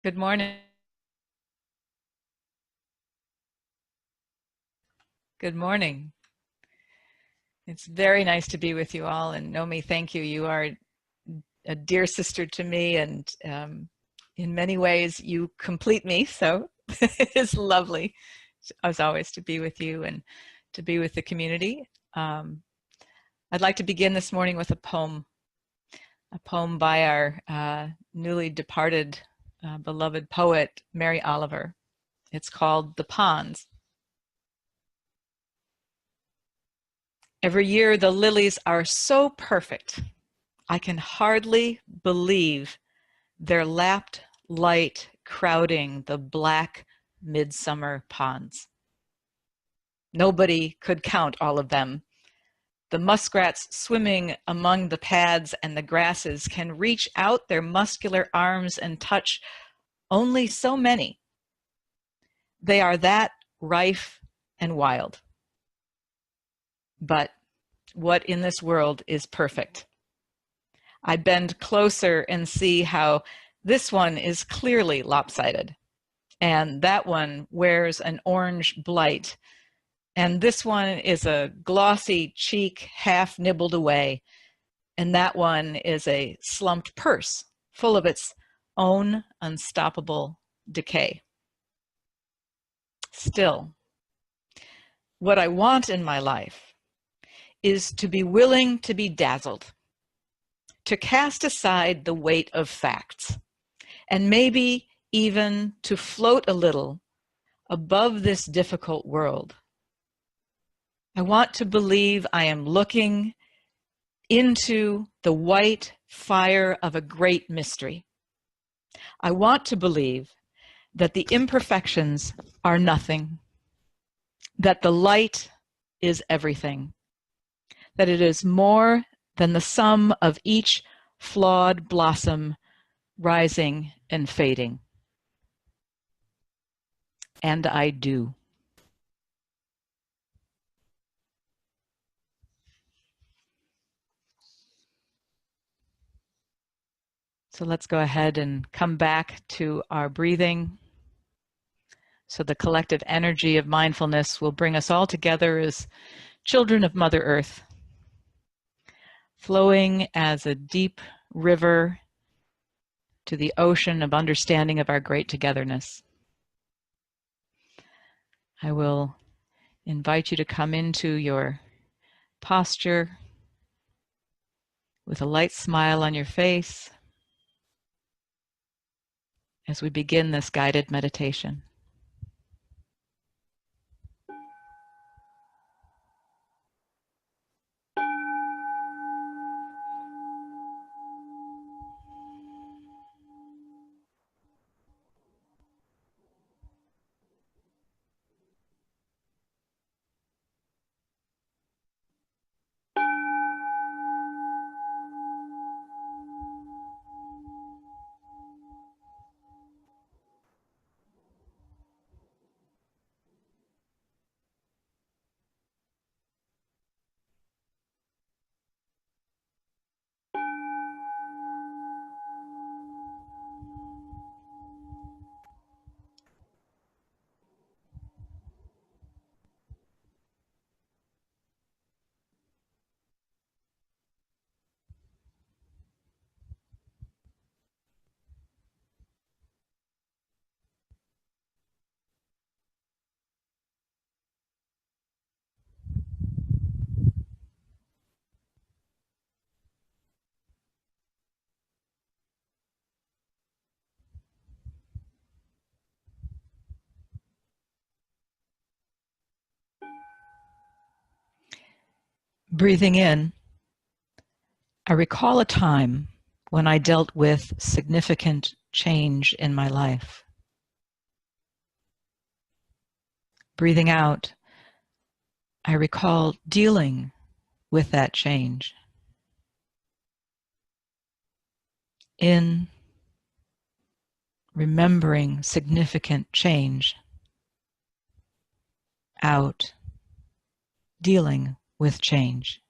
Good morning. Good morning. It's very nice to be with you all. And Nomi, thank you. You are a dear sister to me, and in many ways, you complete me. So it's lovely, as always, to be with you and to be with the community. I'd like to begin this morning with a poem by our newly departed beloved poet, Mary Oliver. It's called The Ponds. Every year, the lilies are so perfect, I can hardly believe their lapped light crowding the black midsummer ponds. Nobody could count all of them. The muskrats swimming among the pads and the grasses can reach out their muscular arms and touch only so many. They are that rife and wild. But what in this world is perfect? I bend closer and see how this one is clearly lopsided, and that one wears an orange blight, and this one is a glossy cheek half nibbled away, and that one is a slumped purse full of its own unstoppable decay. Still, what I want in my life is to be willing to be dazzled, to cast aside the weight of facts, and maybe even to float a little above this difficult world. I want to believe I am looking into the white fire of a great mystery. I want to believe that the imperfections are nothing, that the light is everything, that it is more than the sum of each flawed blossom rising and fading. And I do. So let's go ahead and come back to our breathing. So the collective energy of mindfulness will bring us all together as children of Mother Earth, flowing as a deep river to the ocean of understanding of our great togetherness. I will invite you to come into your posture with a light smile on your face as we begin this guided meditation. Breathing in, I recall a time when I dealt with significant change in my life. Breathing out, I recall dealing with that change. In, remembering significant change. Out, dealing with change.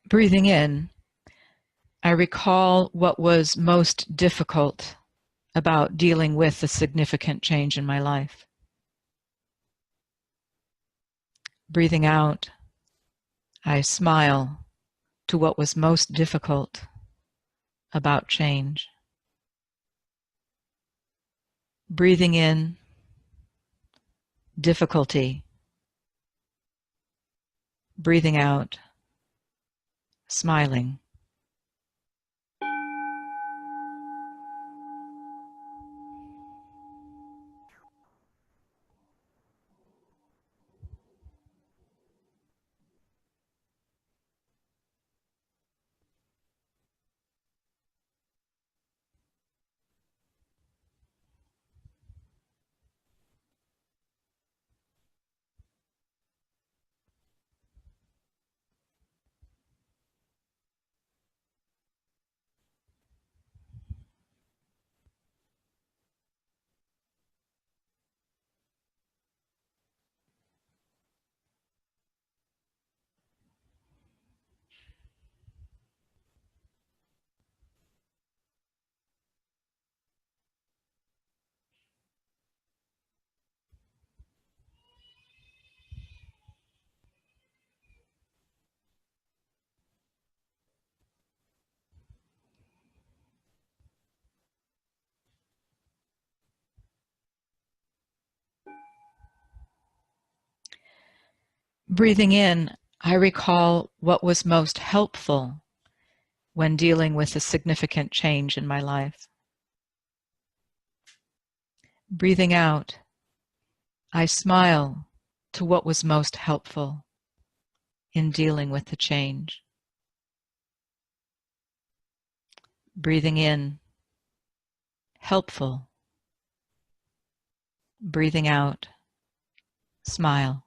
Breathing in, I recall what was most difficult about dealing with the significant change in my life. Breathing out, I smile to what was most difficult about change. Breathing in, difficulty. Breathing out, smiling. Breathing in, I recall what was most helpful when dealing with a significant change in my life. Breathing out, I smile to what was most helpful in dealing with the change. Breathing in, helpful. Breathing out, smile.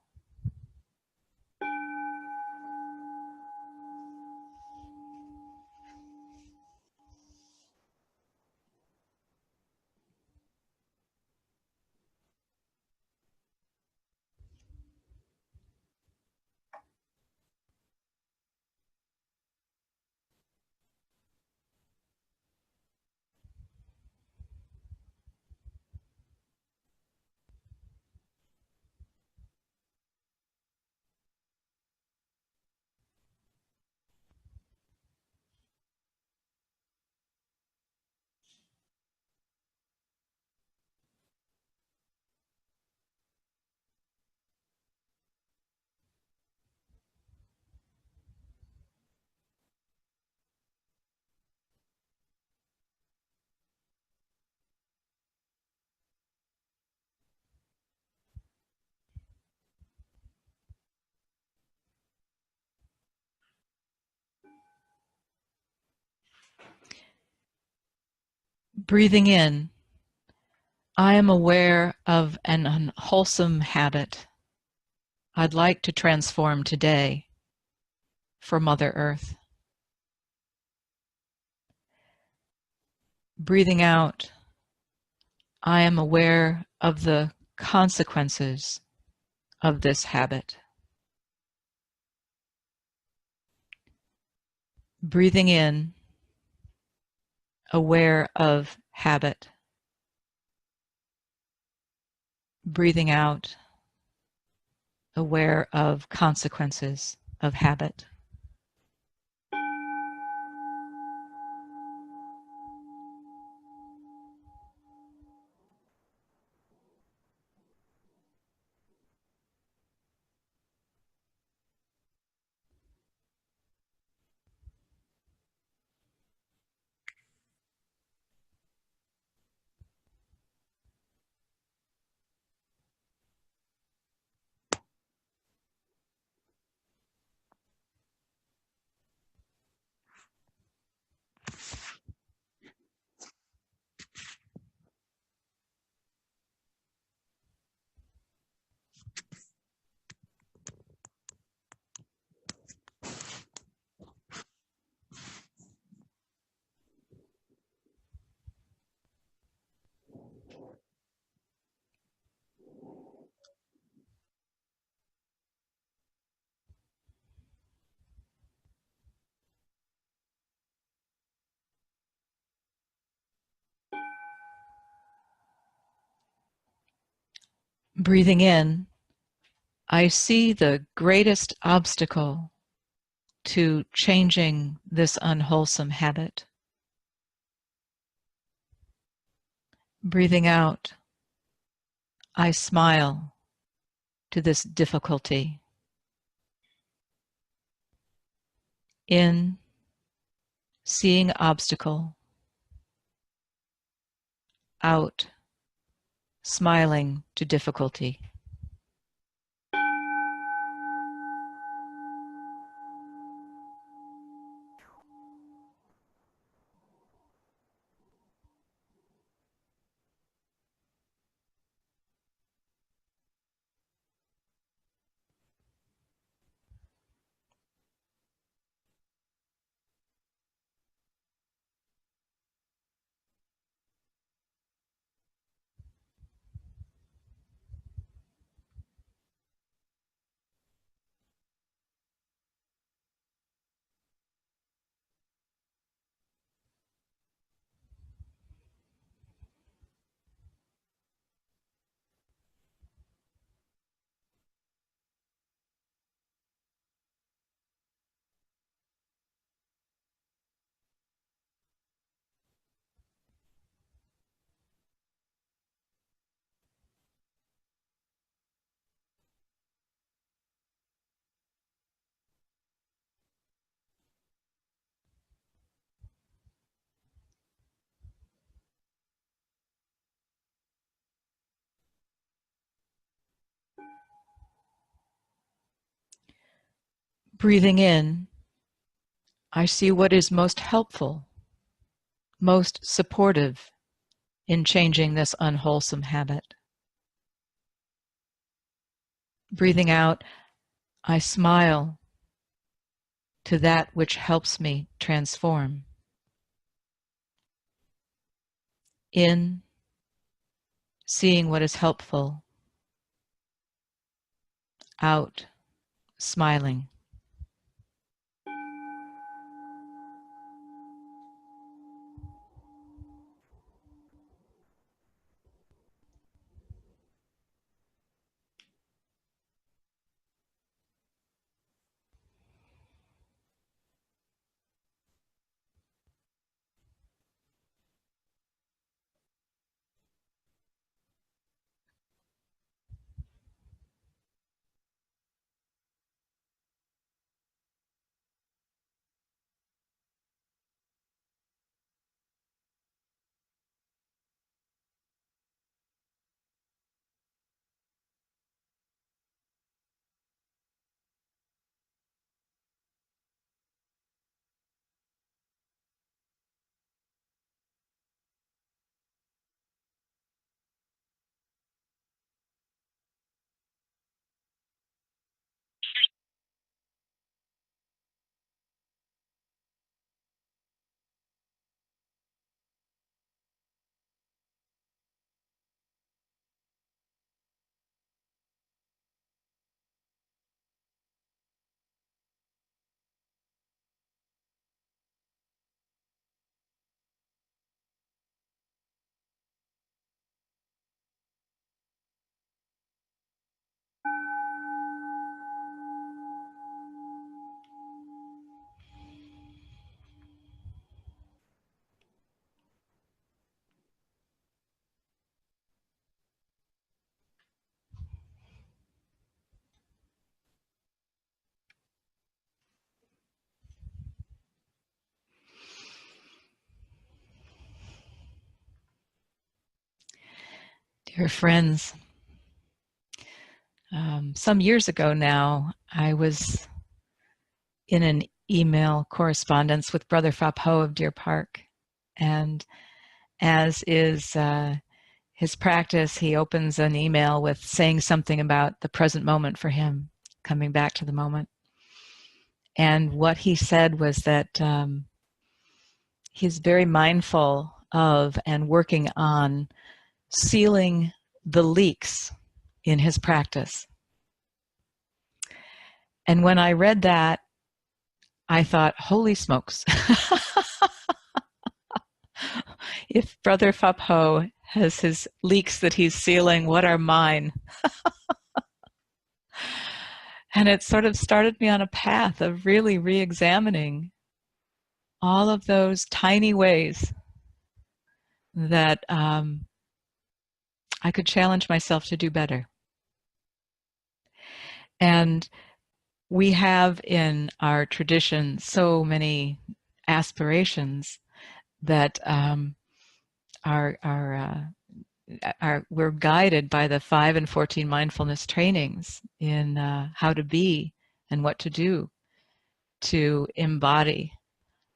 Breathing in, I am aware of an unwholesome habit I'd like to transform today for Mother Earth. Breathing out, I am aware of the consequences of this habit. Breathing in, aware of habit. Breathing out, aware of consequences of habit. Breathing in, I see the greatest obstacle to changing this unwholesome habit. Breathing out, I smile to this difficulty. In, seeing obstacle. Out, smiling to difficulty. Breathing in, I see what is most helpful, most supportive in changing this unwholesome habit. Breathing out, I smile to that which helps me transform. In, seeing what is helpful. Out, smiling. Dear friends, some years ago now, I was in an email correspondence with Brother Phap Ho of Deer Park, and as is his practice, he opens an email with saying something about the present moment for him, coming back to the moment. And what he said was that he's very mindful of and working on sealing the leaks in his practice. And when I read that, I thought, holy smokes. If Brother Phap Ho has his leaks that he's sealing. What are mine? And it sort of started me on a path of really re-examining all of those tiny ways that I could challenge myself to do better. And we have in our tradition so many aspirations that we're guided by the 5 and 14 mindfulness trainings in how to be and what to do to embody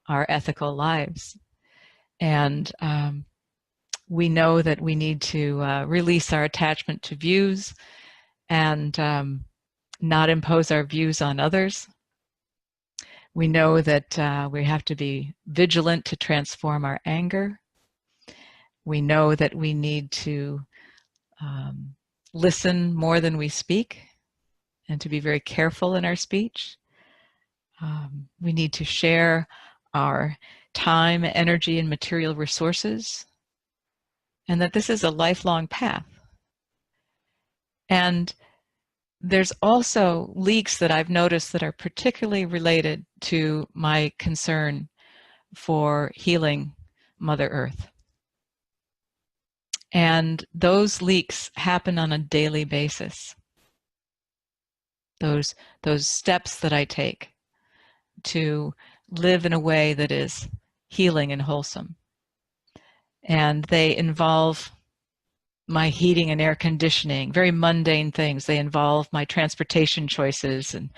our ethical lives. And we know that we need to release our attachment to views and not impose our views on others. We know that we have to be vigilant to transform our anger. We know that we need to listen more than we speak and to be very careful in our speech. We need to share our time, energy, and material resources, and that this is a lifelong path. And there's also leaks that I've noticed that are particularly related to my concern for healing Mother Earth. And those leaks happen on a daily basis. Those steps that I take to live in a way that is healing and wholesome. And they involve my heating and air conditioning, very mundane things. They involve my transportation choices and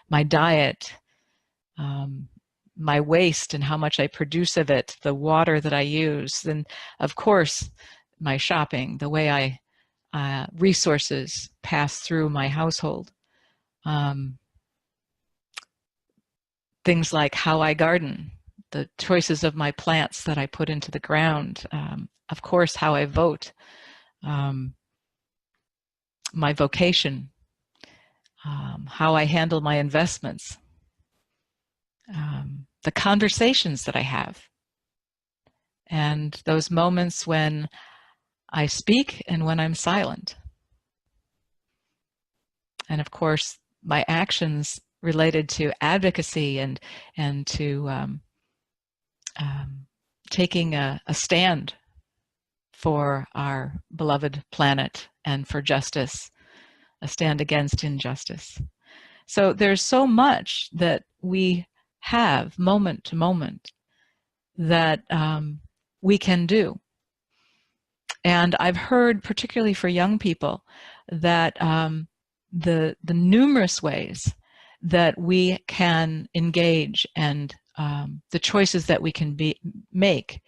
my diet, my waste and how much I produce of it, the water that I use, and of course, my shopping, the way resources pass through my household. Things like how I garden, the choices of my plants that I put into the ground, of course, how I vote, my vocation, how I handle my investments, the conversations that I have, and those moments when I speak and when I'm silent. And of course, my actions related to advocacy and to taking a stand for our beloved planet and for justice, a stand against injustice. So there's so much that we have moment to moment that we can do. And I've heard, particularly for young people, that the numerous ways that we can engage and the choices that we can make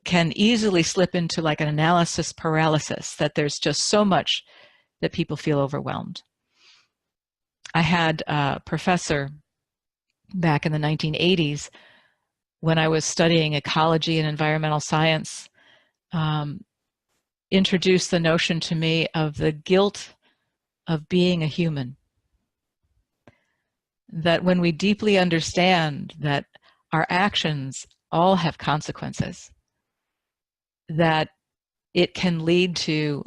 can easily slip into like an analysis paralysis, that there's just so much that people feel overwhelmed. I had a professor back in the 1980s when I was studying ecology and environmental science introduced the notion to me of the guilt of being a human. That when we deeply understand that our actions all have consequences, that it can lead to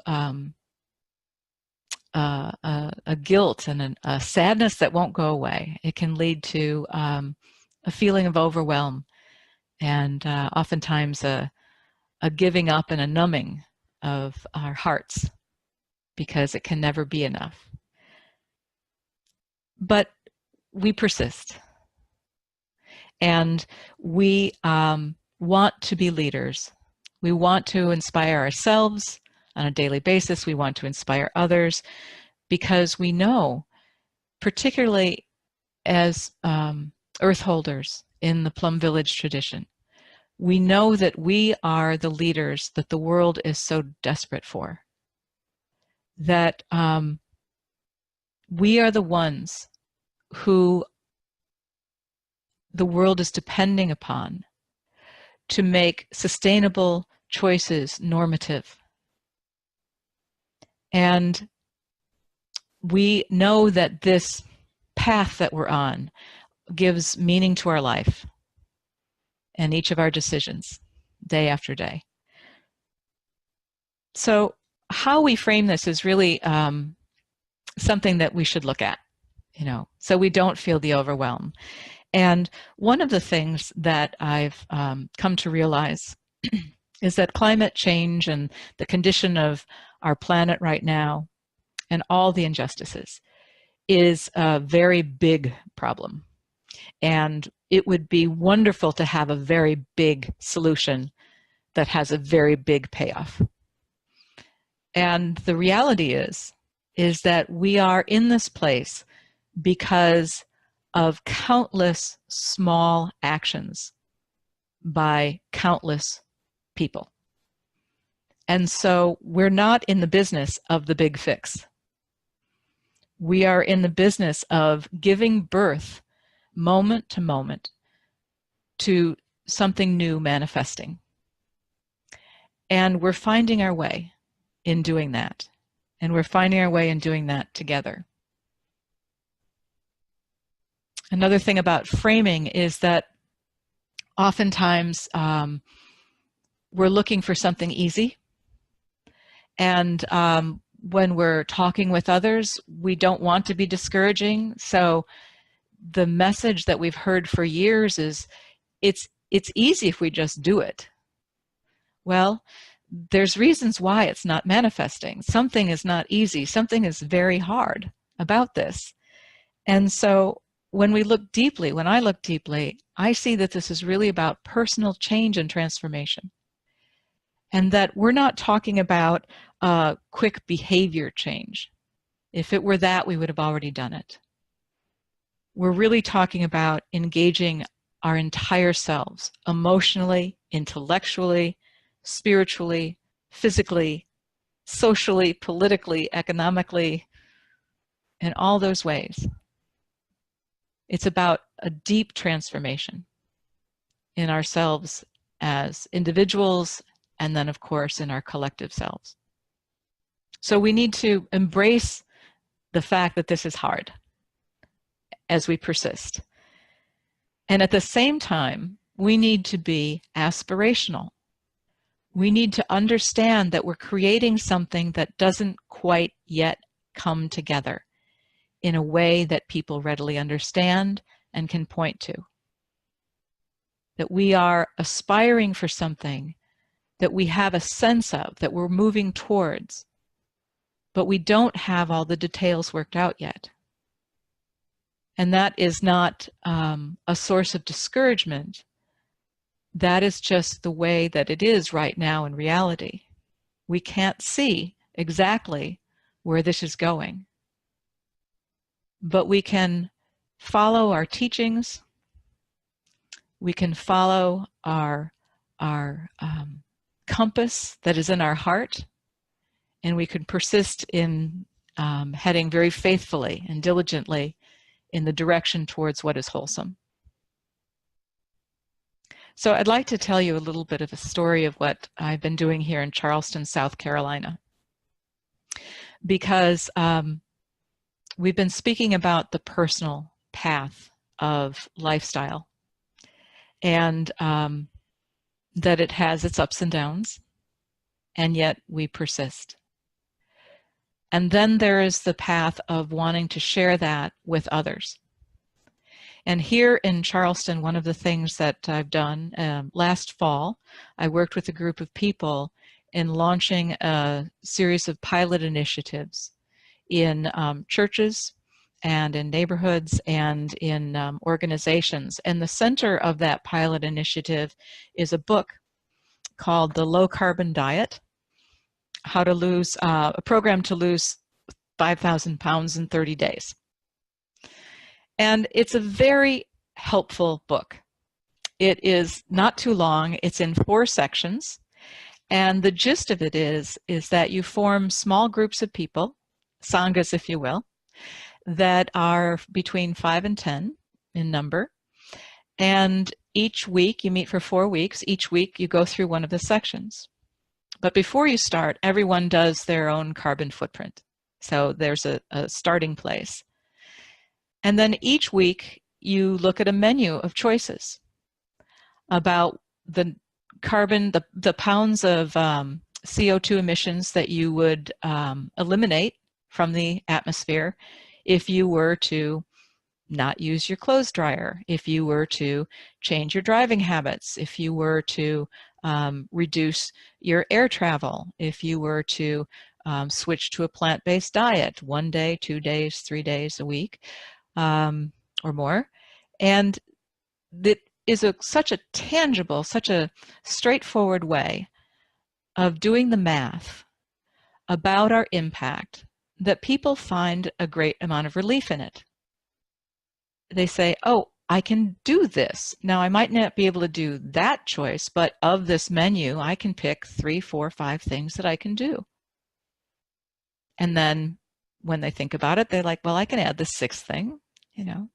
a guilt and a sadness that won't go away. It can lead to a feeling of overwhelm and oftentimes a giving up and a numbing of our hearts because it can never be enough. But we persist. And we want to be leaders. We want to inspire ourselves on a daily basis. We want to inspire others because we know, particularly as earth holders in the Plum Village tradition, we know that we are the leaders that the world is so desperate for. That we are the ones who the world is depending upon to make sustainable choices normative. And we know that this path that we're on gives meaning to our life and each of our decisions, day after day. So how we frame this is really something that we should look at, so we don't feel the overwhelm. And one of the things that I've come to realize is that climate change and the condition of our planet right now and all the injustices is a very big problem. And it would be wonderful to have a very big solution that has a very big payoff. And the reality is that we are in this place because of countless small actions by countless people. And so we're not in the business of the big fix. We are in the business of giving birth moment to moment to something new manifesting. And we're finding our way in doing that. And we're finding our way in doing that together. Another thing about framing is that oftentimes we're looking for something easy. And when we're talking with others, we don't want to be discouraging. So the message that we've heard for years is, it's easy if we just do it. Well, there's reasons why it's not manifesting. Something is not easy. Something is very hard about this. And so when I look deeply, I see that this is really about personal change and transformation. And that we're not talking about quick behavior change. If it were that, we would have already done it. We're really talking about engaging our entire selves, emotionally, intellectually, spiritually, physically, socially, politically, economically, in all those ways. It's about a deep transformation in ourselves as individuals, and then, of course, in our collective selves. So we need to embrace the fact that this is hard as we persist. And at the same time, we need to be aspirational. We need to understand that we're creating something that doesn't quite yet come together in a way that people readily understand and can point to. That we are aspiring for something that we have a sense of, that we're moving towards, but we don't have all the details worked out yet. And that is not a source of discouragement. That is just the way that it is right now in reality. We can't see exactly where this is going. But we can follow our teachings. We can follow our compass that is in our heart. And we can persist in heading very faithfully and diligently in the direction towards what is wholesome. So I'd like to tell you a little bit of a story of what I've been doing here in Charleston, South Carolina. Because we've been speaking about the personal path of lifestyle, and that it has its ups and downs, and yet we persist. And then there is the path of wanting to share that with others. And here in Charleston, one of the things that I've done, last fall, I worked with a group of people in launching a series of pilot initiatives in churches and in neighborhoods and in organizations. And the center of that pilot initiative is a book called The Low Carbon Diet, How to Lose, a program to lose 5,000 pounds in 30 days. And it's a very helpful book. It is not too long. It's in 4 sections. And the gist of it is that you form small groups of people, Sanghas, if you will, that are between 5 and 10 in number. And each week, you meet for 4 weeks. Each week, you go through one of the sections. But before you start, everyone does their own carbon footprint. So there's a starting place. And then each week, you look at a menu of choices about the carbon, the pounds of CO2 emissions that you would eliminate from the atmosphere if you were to not use your clothes dryer, if you were to change your driving habits, if you were to reduce your air travel, if you were to switch to a plant-based diet 1 day, 2 days, 3 days a week or more. And that is such a tangible, such a straightforward way of doing the math about our impact that people find a great amount of relief in it. They say, oh, I can do this. Now, I might not be able to do that choice, but of this menu, I can pick 3, 4, 5 things that I can do. And then when they think about it, they're like, well, I can add the 6th thing, you know.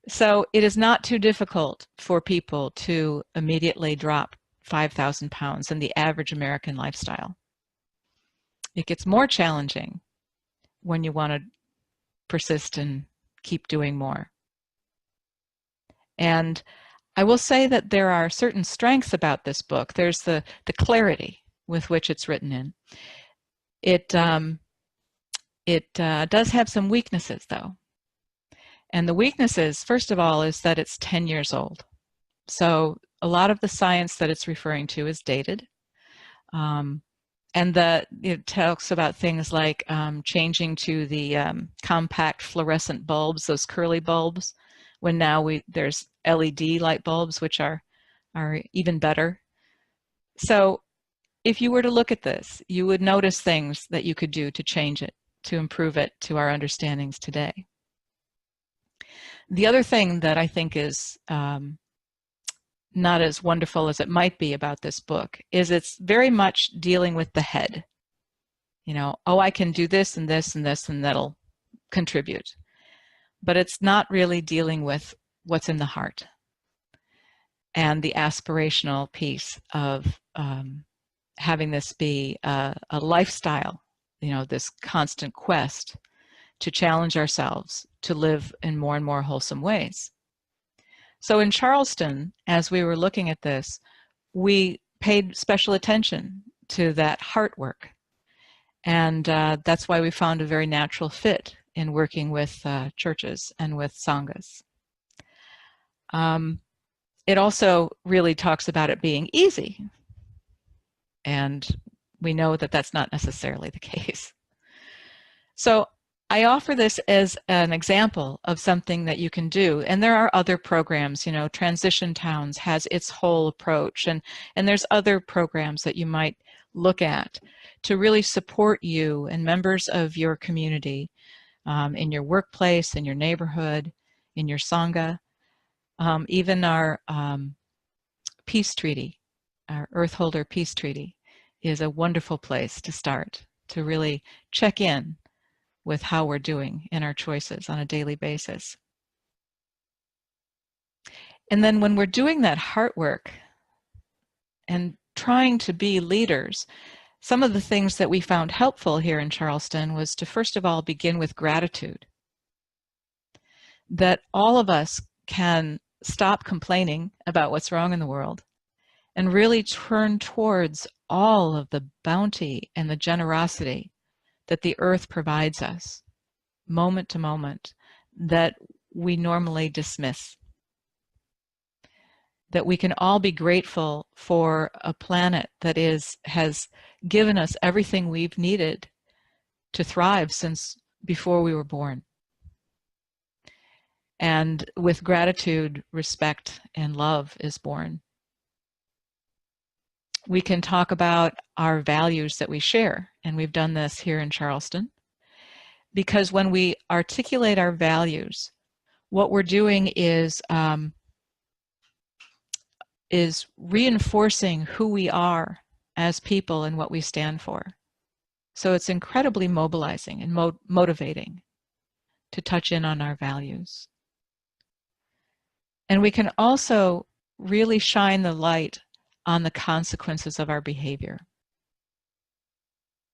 So it is not too difficult for people to immediately drop 5,000 pounds in the average American lifestyle. It gets more challenging when you want to persist and keep doing more. And I will say that there are certain strengths about this book. There's the clarity with which it's written in. It does have some weaknesses, though. And the weaknesses, first of all, is that it's 10 years old. So a lot of the science that it's referring to is dated. And that it talks about things like changing to the compact fluorescent bulbs, those curly bulbs, when now there's LED light bulbs, which are even better. So if you were to look at this, you would notice things that you could do to change it, to improve it to our understandings today. The other thing that I think is not as wonderful as it might be about this book is it's very much dealing with the head. You know, oh, I can do this and this and this and that'll contribute. But it's not really dealing with what's in the heart and the aspirational piece of having this be a lifestyle, you know, this constant quest to challenge ourselves to live in more and more wholesome ways. So in Charleston, as we were looking at this, we paid special attention to that heart work. And that's why we found a very natural fit in working with churches and with Sanghas. It also really talks about it being easy. And we know that that's not necessarily the case. So I offer this as an example of something that you can do. And there are other programs, you know, Transition Towns has its whole approach. And there's other programs that you might look at to really support you and members of your community in your workplace, in your neighborhood, in your Sangha. Even our peace treaty, our Earth Holder Peace Treaty, is a wonderful place to start, to really check in with how we're doing in our choices on a daily basis. And then when we're doing that heart work and trying to be leaders, some of the things that we found helpful here in Charleston was to first of all begin with gratitude. That all of us can stop complaining about what's wrong in the world and really turn towards all of the bounty and the generosity that the earth provides us, moment to moment, that we normally dismiss. That we can all be grateful for a planet that has given us everything we've needed to thrive since before we were born. And with gratitude, respect, and love is born. We can talk about our values that we share, and we've done this here in Charleston, because when we articulate our values, what we're doing is reinforcing who we are as people and what we stand for. So it's incredibly mobilizing and motivating to touch in on our values. And we can also really shine the light on the consequences of our behavior.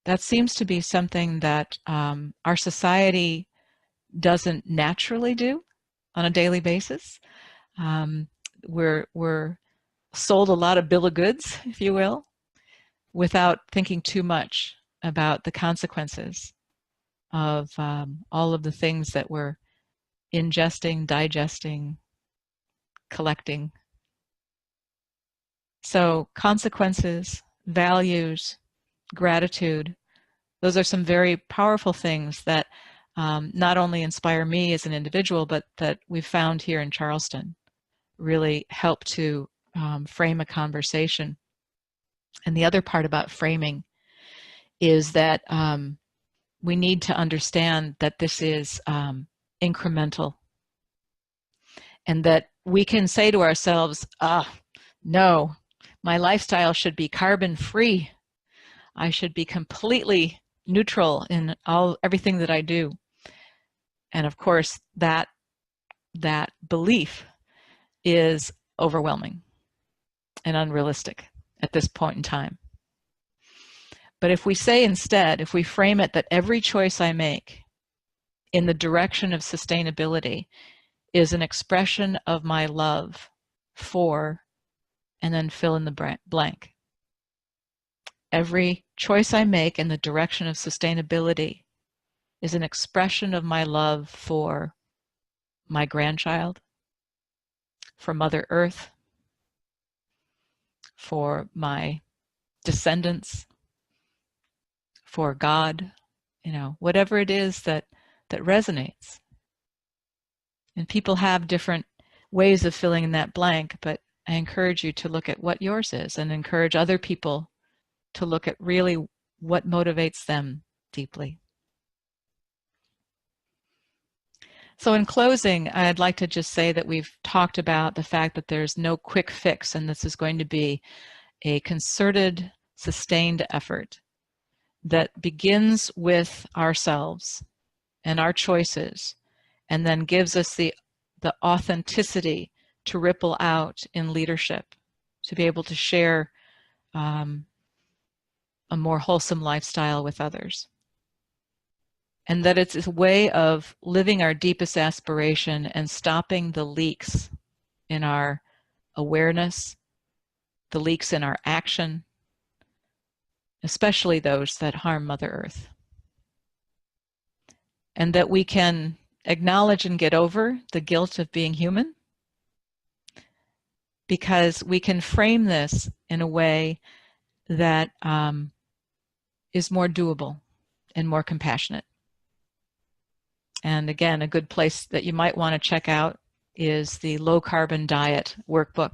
That seems to be something that our society doesn't naturally do on a daily basis. We're sold a lot of bill of goods, if you will. without thinking too much about the consequences of all of the things that we're ingesting, digesting, collecting. So consequences, values, gratitude, those are some very powerful things that not only inspire me as an individual, but that we've found here in Charleston really help to frame a conversation. And the other part about framing is that we need to understand that this is incremental, and that we can say to ourselves, no, my lifestyle should be carbon free. I should be completely neutral in everything that I do. And of course, that belief is overwhelming and unrealistic at this point in time. But if we say instead, if we frame it that every choice I make in the direction of sustainability is an expression of my love for, and then fill in the blank. Every choice I make in the direction of sustainability is an expression of my love for my grandchild, for Mother Earth, for my descendants, for God, whatever it is that resonates. And people have different ways of filling in that blank, but I encourage you to look at what yours is and encourage other people to look at really what motivates them deeply. So in closing, I'd like to just say that we've talked about the fact that there's no quick fix, and this is going to be a concerted, sustained effort that begins with ourselves and our choices, and then gives us the authenticity to ripple out in leadership, to be able to share a more wholesome lifestyle with others. And that it's a way of living our deepest aspiration and stopping the leaks in our awareness, the leaks in our action, especially those that harm Mother Earth. And that we can acknowledge and get over the guilt of being human, because we can frame this in a way that is more doable and more compassionate. And again, a good place that you might want to check out is the Low Carbon Diet Workbook.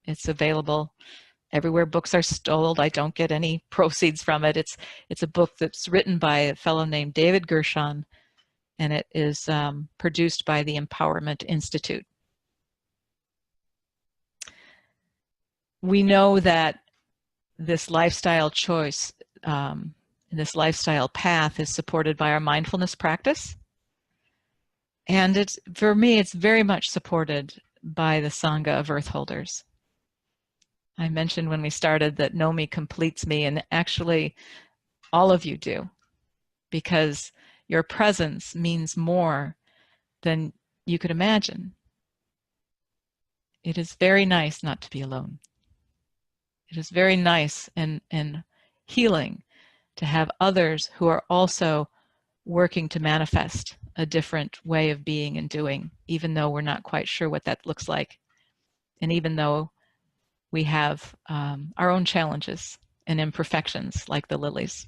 It's available everywhere books are sold. I don't get any proceeds from it. It's a book that's written by a fellow named David Gershon, and it is produced by the Empowerment Institute. We know that this lifestyle choice, this lifestyle path is supported by our mindfulness practice. And for me, it's very much supported by the Sangha of Earth Holders. I mentioned when we started that know me completes me, and actually all of you do, because your presence means more than you could imagine. It is very nice not to be alone. It is very nice and healing to have others who are also working to manifest a different way of being and doing, even though we're not quite sure what that looks like. And even though we have our own challenges and imperfections like the lilies.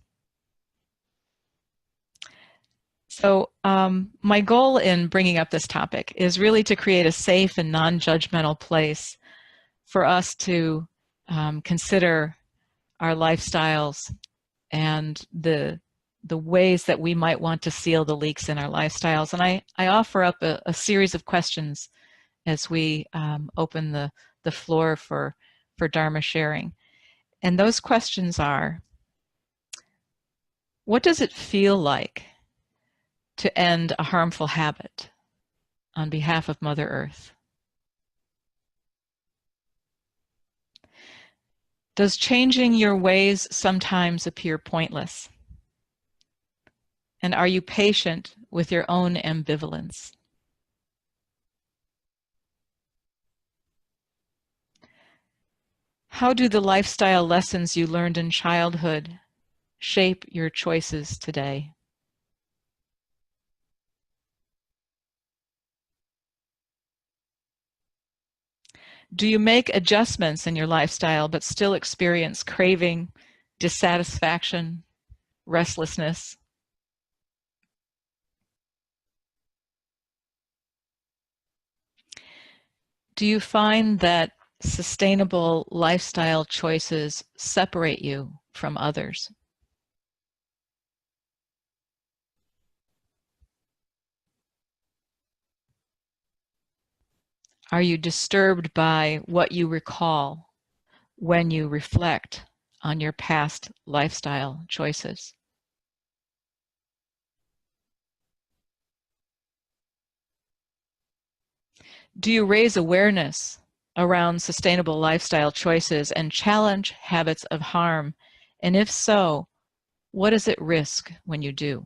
So my goal in bringing up this topic is really to create a safe and non-judgmental place for us to consider our lifestyles and the ways that we might want to seal the leaks in our lifestyles. And I offer up a series of questions as we open the floor for Dharma sharing. And those questions are, what does it feel like to end a harmful habit on behalf of Mother Earth? Does changing your ways sometimes appear pointless? And are you patient with your own ambivalence? How do the lifestyle lessons you learned in childhood shape your choices today? Do you make adjustments in your lifestyle but still experience craving, dissatisfaction, restlessness? Do you find that sustainable lifestyle choices separate you from others? Are you disturbed by what you recall when you reflect on your past lifestyle choices? Do you raise awareness around sustainable lifestyle choices and challenge habits of harm? And if so, what is at risk when you do?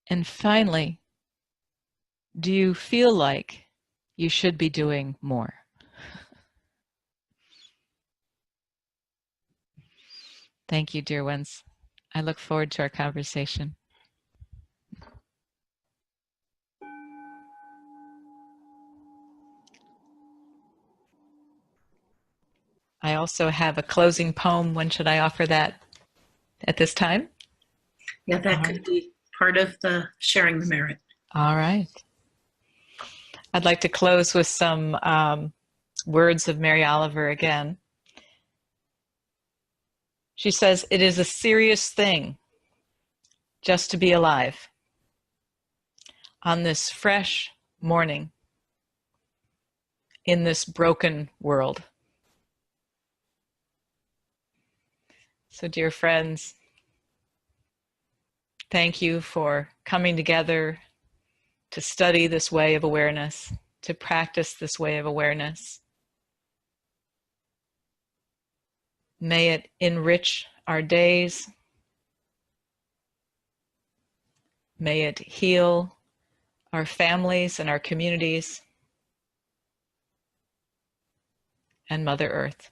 And finally, do you feel like you should be doing more? Thank you, dear ones. I look forward to our conversation. I also have a closing poem. When should I offer that? At this time? Yeah, that could be part of the sharing the merit. All right. I'd like to close with some words of Mary Oliver again. She says, "It is a serious thing just to be alive on this fresh morning in this broken world." So, dear friends, thank you for coming together to study this way of awareness, to practice this way of awareness. May it enrich our days. May it heal our families and our communities and Mother Earth.